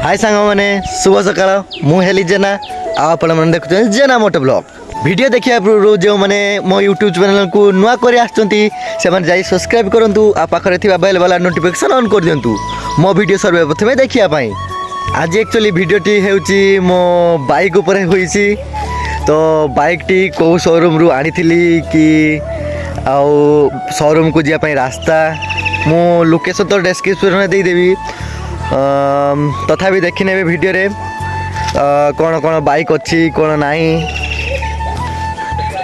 हाय सांग मैंने शुभ सकाळ मु हेली जेना आपण मन देखु जेना मोटो ब्लॉग वीडियो देखिया पूर्व जो मैंने मो यूट्यूब चैनल को नुआ करी आछंती से माने जाई सब्सक्राइब करंतु आ पाखरे थिबा बेल वाला नोटिफिकेशन ऑन कर दियंतु मो वीडियो सर्वे प्रथमे देखिया पई। आज एक्चुअली वीडियो टी हेउची मो बाइक ऊपर होईची तो बाइक टी को शोरूम रु आनी थिली कि आउ शोरूम को जिया पई रास्ता मो लोकेशन तो डिस्क्रिप्शन में दे देबी तथापि देखि नेबे वीडियो रे कौन कौन बाइक अच्छी कौन नहीं।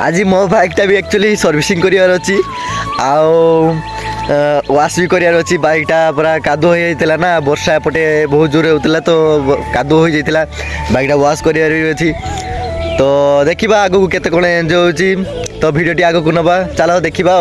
आज मो बाइकटा भी एक्चुअली सर्विसिंग करार अच्छी वाश भी करार अच्छी बाइकटा पूरा कादो हो जाता ना वर्षा एपटे बहुत जोर होता तो कादो हो जाता बाइकटा वाश करार अच्छी तो देखा आग को केते कौन एंजॉय होची तो वीडियोटी आग को नवा चलो देखा।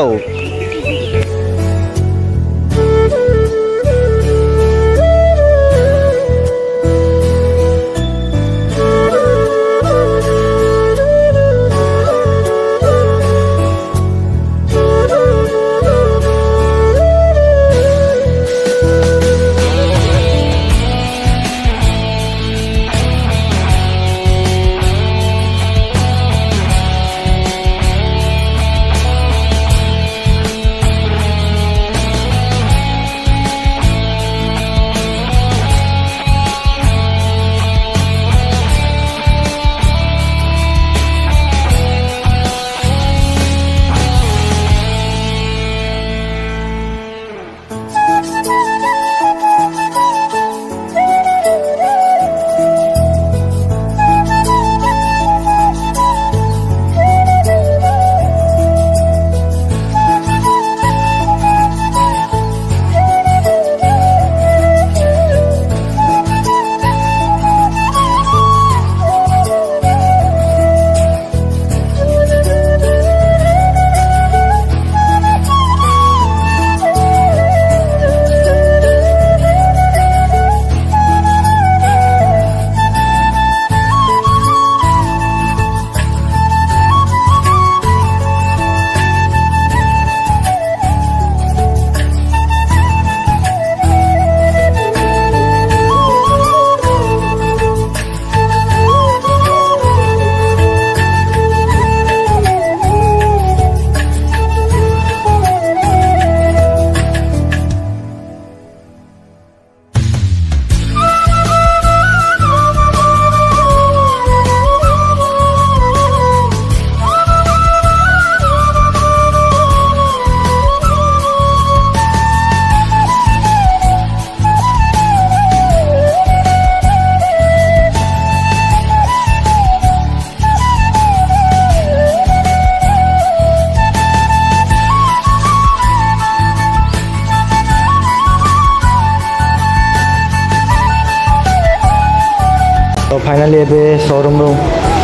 तो फाइनाली एबे शोरूम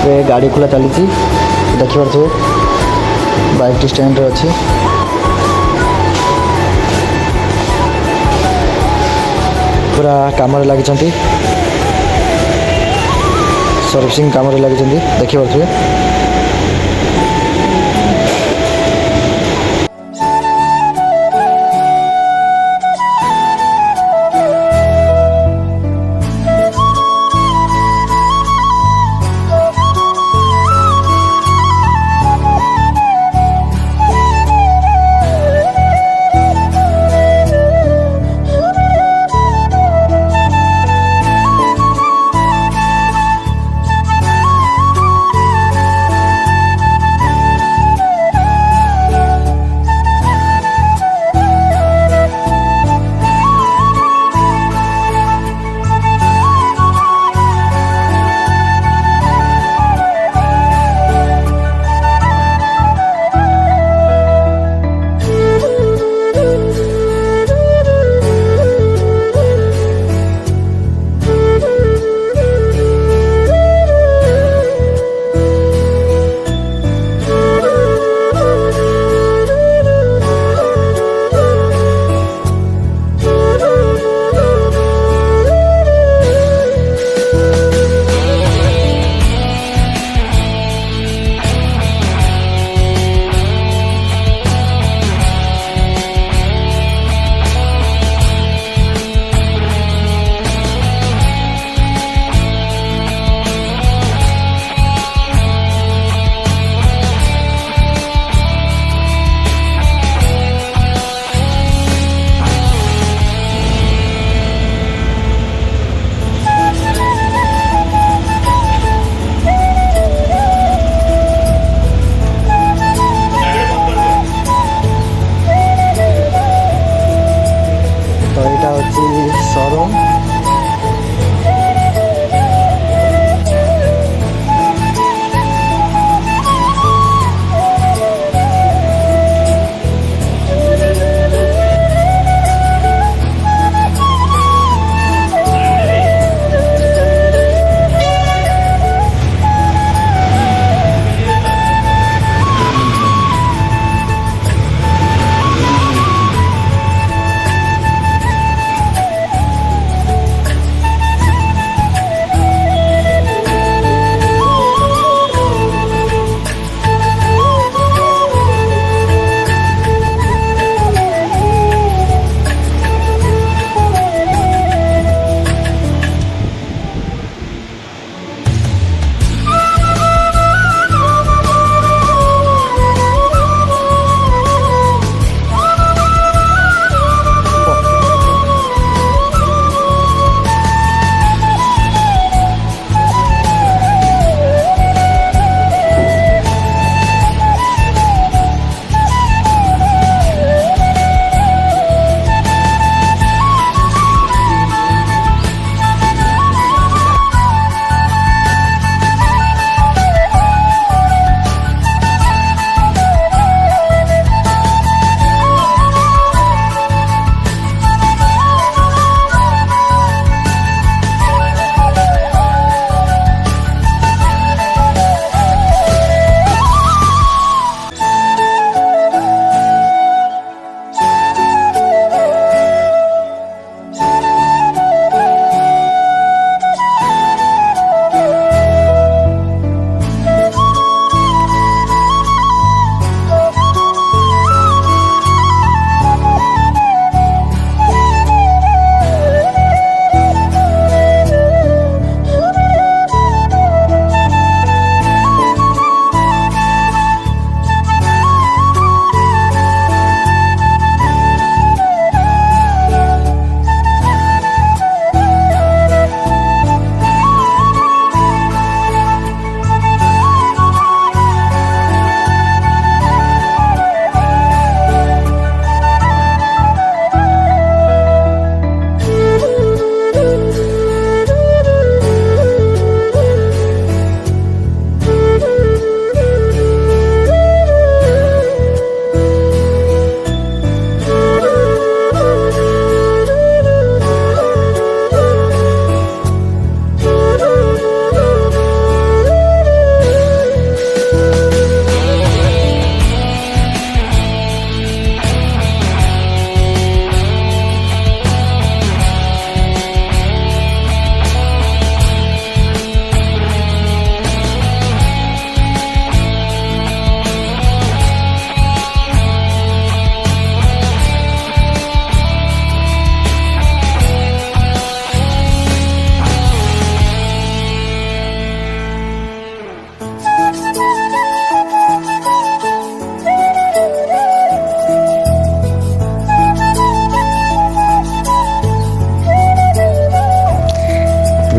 रे गाड़ी खुला चली देखिए बाइक स्टैंड अच्छी पूरा काम लगी सर्विसिंग काम लगी देखिए।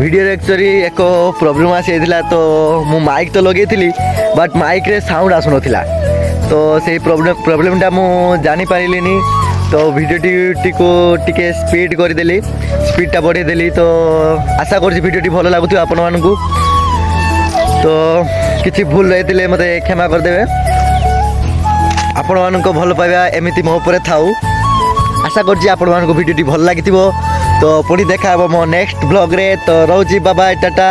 ভিডিওରେ ଆକ୍ଚୁଆଲି ଏକ ପ୍ରୋବ୍ଲେମ୍ ଆସିଯାଇଥିଲା ତ ମୁଁ ମାଇକ୍ ତ ଲଗେଇଥିଲି ବଟ୍ ମାଇକ୍ରେ ସାଉଣ୍ଡ ଆସୁନଥିଲା ତ ସେଇ ପ୍ରୋବ୍ଲେମ୍ଟା ମୁଁ ଜାଣିପାରିଲିନି ତ ଭିଡ଼ିଓଟିକୁ ଟିକେ ସ୍ପିଡ୍ କରିଦେଲି ସ୍ପିଡ଼୍ଟା ବଢ଼େଇଦେଲି ତ ଆଶା କରୁଛି ଭିଡ଼ିଓଟି ଭଲ ଲାଗୁଥିବ ଆପଣମାନଙ୍କୁ ତ କିଛି ଭୁଲ ରହିଥିଲେ ମୋତେ କ୍ଷମା କରିଦେବେ ଆପଣମାନଙ୍କ ଭଲ ପାଇବା ଏମିତି ମୋ ଉପରେ ଥାଉ ଆଶା କରୁଛି ଆପଣମାନଙ୍କୁ ଭିଡ଼ିଓଟି ଭଲ ଲାଗିଥିବ ତ ପୁଣି ଦେଖା ହେବ ମୋ ନେକ୍ସଟ ବ୍ଲଗ୍ରେ ତ ରହୁଛି ବାବା ଟାଟା।